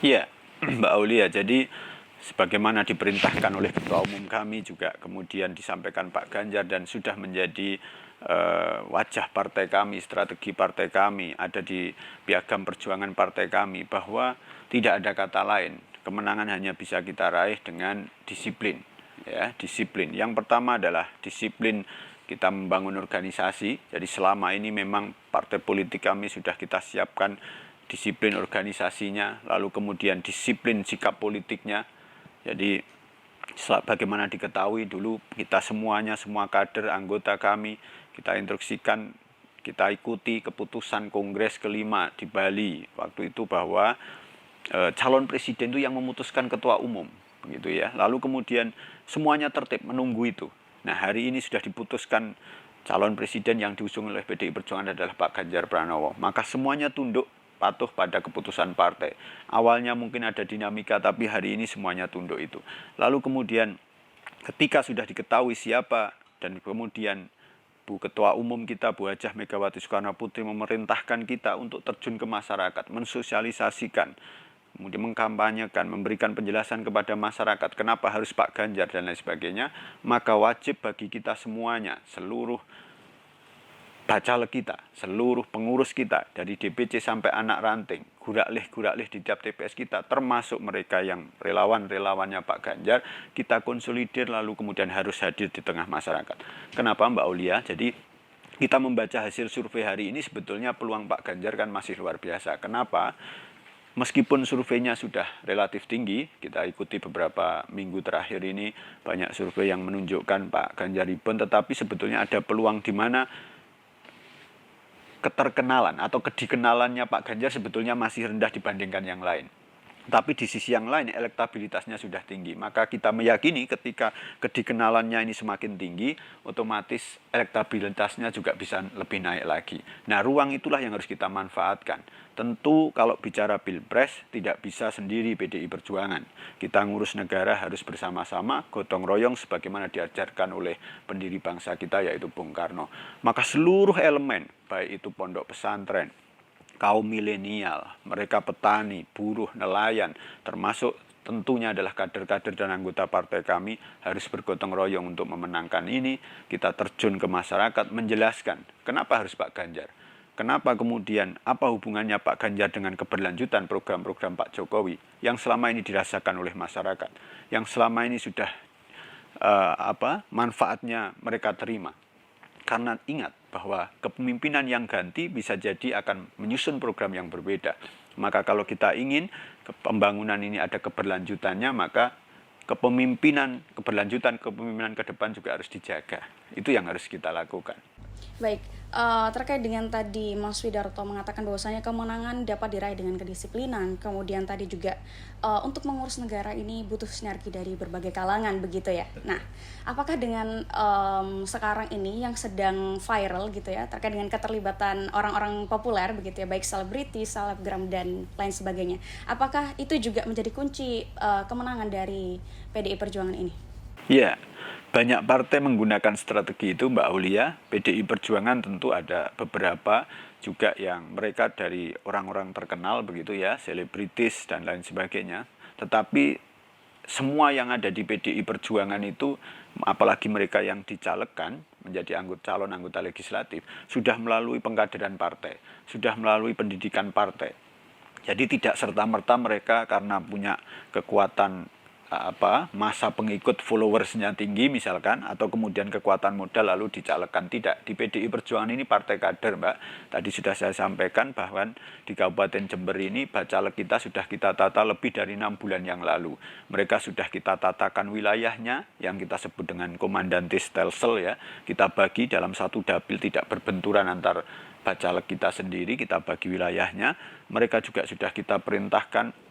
Iya, Mbak Aulia. Jadi sebagaimana diperintahkan oleh Ketua Umum kami juga kemudian disampaikan Pak Ganjar dan sudah menjadi wajah partai kami, strategi partai kami, ada di piagam perjuangan partai kami bahwa tidak ada kata lain. Kemenangan hanya bisa kita raih dengan disiplin. Ya, disiplin. Yang pertama adalah disiplin kita membangun organisasi. Jadi selama ini memang partai politik kami sudah kita siapkan disiplin organisasinya, lalu kemudian disiplin sikap politiknya. Jadi bagaimana diketahui dulu kita semuanya, semua kader anggota kami, kita instruksikan, kita ikuti keputusan Kongres kelima di Bali waktu itu bahwa calon presiden itu yang memutuskan ketua umum, begitu ya. Lalu kemudian semuanya tertib menunggu itu. Nah, hari ini sudah diputuskan calon presiden yang diusung oleh PDI Perjuangan adalah Pak Ganjar Pranowo. Maka semuanya tunduk patuh pada keputusan partai. Awalnya mungkin ada dinamika, tapi hari ini semuanya tunduk itu. Lalu kemudian ketika sudah diketahui siapa dan kemudian Bu Ketua Umum kita, Bu Hajah Megawati Soekarno Putri memerintahkan kita untuk terjun ke masyarakat, mensosialisasikan, kemudian mengkampanyekan, memberikan penjelasan kepada masyarakat kenapa harus Pak Ganjar dan lain sebagainya, maka wajib bagi kita semuanya, seluruh bacalek kita, seluruh pengurus kita, dari DPC sampai anak ranting, gurak-lih di tiap TPS kita, termasuk mereka yang relawan-relawannya Pak Ganjar, kita konsolidir lalu kemudian harus hadir di tengah masyarakat. Kenapa Mbak Aulia? Jadi kita membaca hasil survei hari ini sebetulnya peluang Pak Ganjar kan masih luar biasa. Kenapa? Meskipun surveinya sudah relatif tinggi, kita ikuti beberapa minggu terakhir ini banyak survei yang menunjukkan Pak Ganjar rebound, tetapi sebetulnya ada peluang di mana keterkenalan atau kedikenalannya Pak Ganjar sebetulnya masih rendah dibandingkan yang lain. Tapi di sisi yang lain elektabilitasnya sudah tinggi. Maka kita meyakini ketika kedikenalannya ini semakin tinggi, otomatis elektabilitasnya juga bisa lebih naik lagi. Nah, ruang itulah yang harus kita manfaatkan. Tentu kalau bicara Pilpres tidak bisa sendiri PDI Perjuangan. Kita ngurus negara harus bersama-sama, gotong royong sebagaimana diajarkan oleh pendiri bangsa kita yaitu Bung Karno. Maka seluruh elemen, baik itu pondok pesantren, kaum milenial, mereka petani, buruh, nelayan, termasuk tentunya adalah kader-kader dan anggota partai kami harus bergotong royong untuk memenangkan ini. Kita terjun ke masyarakat menjelaskan kenapa harus Pak Ganjar. Kenapa kemudian, apa hubungannya Pak Ganjar dengan keberlanjutan program-program Pak Jokowi yang selama ini dirasakan oleh masyarakat, yang selama ini sudah manfaatnya mereka terima. Karena ingat bahwa kepemimpinan yang ganti bisa jadi akan menyusun program yang berbeda. Maka kalau kita ingin pembangunan ini ada keberlanjutannya, maka keberlanjutan kepemimpinan ke depan juga harus dijaga. Itu yang harus kita lakukan. Baik, terkait dengan tadi Mas Widarto mengatakan bahwasanya kemenangan dapat diraih dengan kedisiplinan, kemudian tadi juga untuk mengurus negara ini butuh sinergi dari berbagai kalangan begitu ya. Nah, apakah dengan sekarang ini yang sedang viral gitu ya terkait dengan keterlibatan orang-orang populer begitu ya, baik selebritis, selebgram dan lain sebagainya, apakah itu juga menjadi kunci kemenangan dari PDI Perjuangan ini? Iya. Banyak partai menggunakan strategi itu Mbak Aulia. PDI Perjuangan tentu ada beberapa juga yang mereka dari orang-orang terkenal begitu ya, selebritis dan lain sebagainya. Tetapi semua yang ada di PDI Perjuangan itu, apalagi mereka yang dicalekkan menjadi calon anggota legislatif, sudah melalui pengkaderan partai, sudah melalui pendidikan partai. Jadi tidak serta-merta mereka karena punya kekuatan masa pengikut followersnya tinggi misalkan, atau kemudian kekuatan modal lalu dicalekkan. Tidak, di PDI Perjuangan ini partai kader Mbak. Tadi sudah saya sampaikan bahwa di Kabupaten Jember ini bacalek kita sudah kita tata lebih dari 6 bulan yang lalu. Mereka sudah kita tatakan wilayahnya yang kita sebut dengan komandantis Telsel ya. Kita bagi dalam satu dapil, tidak berbenturan antar bacalek kita sendiri, kita bagi wilayahnya. Mereka juga sudah kita perintahkan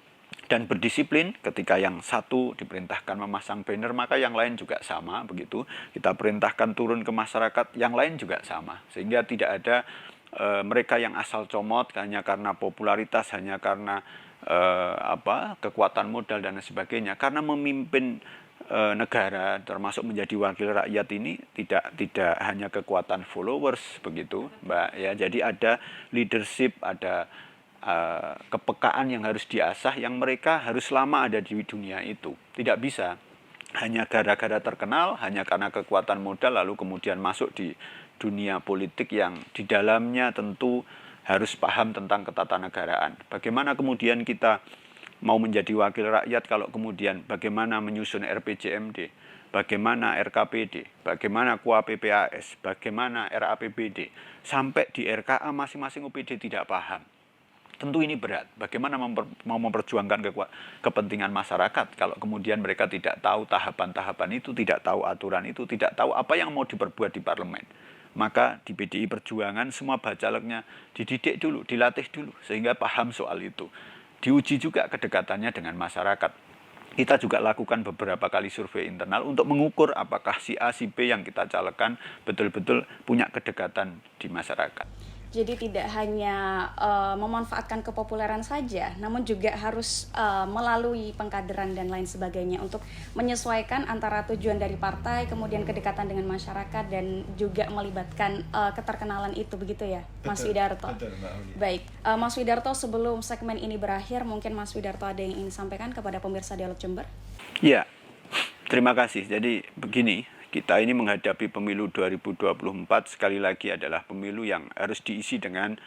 dan berdisiplin. Ketika yang satu diperintahkan memasang banner, maka yang lain juga sama begitu. Kita perintahkan turun ke masyarakat, yang lain juga sama. Sehingga tidak ada mereka yang asal comot hanya karena popularitas, hanya karena kekuatan modal dan sebagainya. Karena memimpin negara termasuk menjadi wakil rakyat ini tidak hanya kekuatan followers begitu Mbak ya. Jadi ada leadership, ada kepekaan yang harus diasah, yang mereka harus lama ada di dunia itu. Tidak bisa hanya gara-gara terkenal, hanya karena kekuatan modal lalu kemudian masuk di dunia politik yang di dalamnya tentu harus paham tentang ketatanegaraan. Bagaimana kemudian kita mau menjadi wakil rakyat kalau kemudian bagaimana menyusun RPJMD, bagaimana RKPD, bagaimana KUA PPAS, bagaimana RAPBD, sampai di RKA masing-masing OPD tidak paham. Tentu ini berat. Bagaimana mau memperjuangkan kepentingan masyarakat kalau kemudian mereka tidak tahu tahapan-tahapan itu, tidak tahu aturan itu, tidak tahu apa yang mau diperbuat di parlemen. Maka di PDI Perjuangan semua bacaleknya dididik dulu, dilatih dulu, sehingga paham soal itu. Diuji juga kedekatannya dengan masyarakat. Kita juga lakukan beberapa kali survei internal untuk mengukur apakah si A, si B yang kita calegkan betul-betul punya kedekatan di masyarakat. Jadi tidak hanya memanfaatkan kepopuleran saja, namun juga harus melalui pengkaderan dan lain sebagainya untuk menyesuaikan antara tujuan dari partai, kemudian kedekatan dengan masyarakat, dan juga melibatkan keterkenalan itu, begitu ya, Mas Widarto? Betul, Mbak Aulia. Baik, Mas Widarto, sebelum segmen ini berakhir, mungkin Mas Widarto ada yang ingin disampaikan kepada pemirsa Dialog Jember? Ya, terima kasih. Jadi begini, kita ini menghadapi pemilu 2024 sekali lagi adalah pemilu yang harus diisi dengan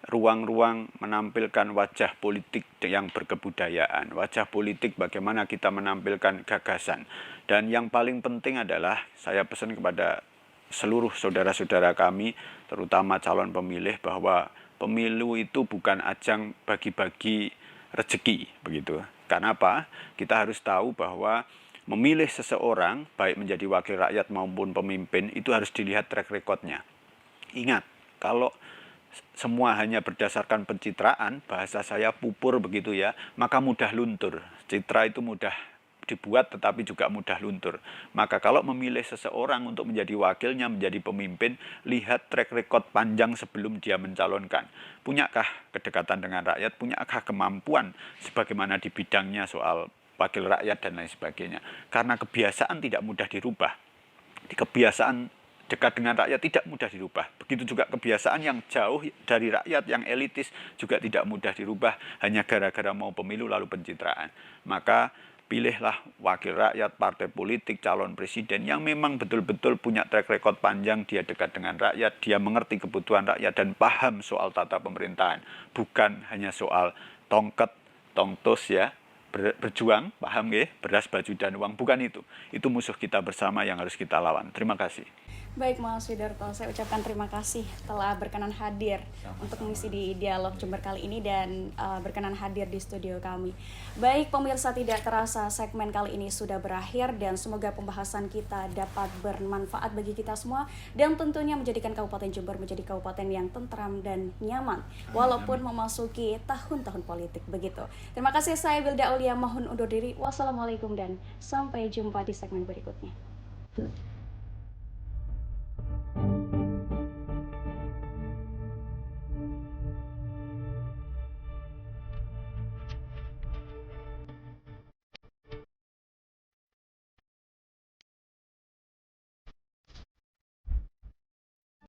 ruang-ruang menampilkan wajah politik yang berkebudayaan, wajah politik bagaimana kita menampilkan gagasan. Dan yang paling penting adalah saya pesan kepada seluruh saudara-saudara kami, terutama calon pemilih, bahwa pemilu itu bukan ajang bagi-bagi rezeki, begitu. Karena apa? Kita harus tahu bahwa memilih seseorang, baik menjadi wakil rakyat maupun pemimpin, itu harus dilihat track record-nya. Ingat, kalau semua hanya berdasarkan pencitraan, bahasa saya pupur begitu ya, maka mudah luntur. Citra itu mudah dibuat tetapi juga mudah luntur. Maka kalau memilih seseorang untuk menjadi wakilnya, menjadi pemimpin, lihat track record panjang sebelum dia mencalonkan. Punyakah kedekatan dengan rakyat, punyakah kemampuan sebagaimana di bidangnya soal wakil rakyat dan lain sebagainya. Karena kebiasaan tidak mudah dirubah. Kebiasaan dekat dengan rakyat tidak mudah dirubah. Begitu juga kebiasaan yang jauh dari rakyat, yang elitis juga tidak mudah dirubah hanya gara-gara mau pemilu lalu pencitraan. Maka pilihlah wakil rakyat, partai politik, calon presiden yang memang betul-betul punya track record panjang, dia dekat dengan rakyat, dia mengerti kebutuhan rakyat dan paham soal tata pemerintahan. Bukan hanya soal tongket, tongtos ya, berjuang, paham nggih, beras, baju, dan uang. Bukan itu. Itu musuh kita bersama yang harus kita lawan. Terima kasih. Baik, Mas Widarto, saya ucapkan terima kasih telah berkenan hadir untuk mengisi di Dialog Jember kali ini dan berkenan hadir di studio kami. Baik, pemirsa, tidak terasa segmen kali ini sudah berakhir dan semoga pembahasan kita dapat bermanfaat bagi kita semua dan tentunya menjadikan Kabupaten Jember menjadi kabupaten yang tentram dan nyaman walaupun memasuki tahun-tahun politik begitu. Terima kasih, saya Wilda Aulia mohon undur diri. Wassalamualaikum dan sampai jumpa di segmen berikutnya.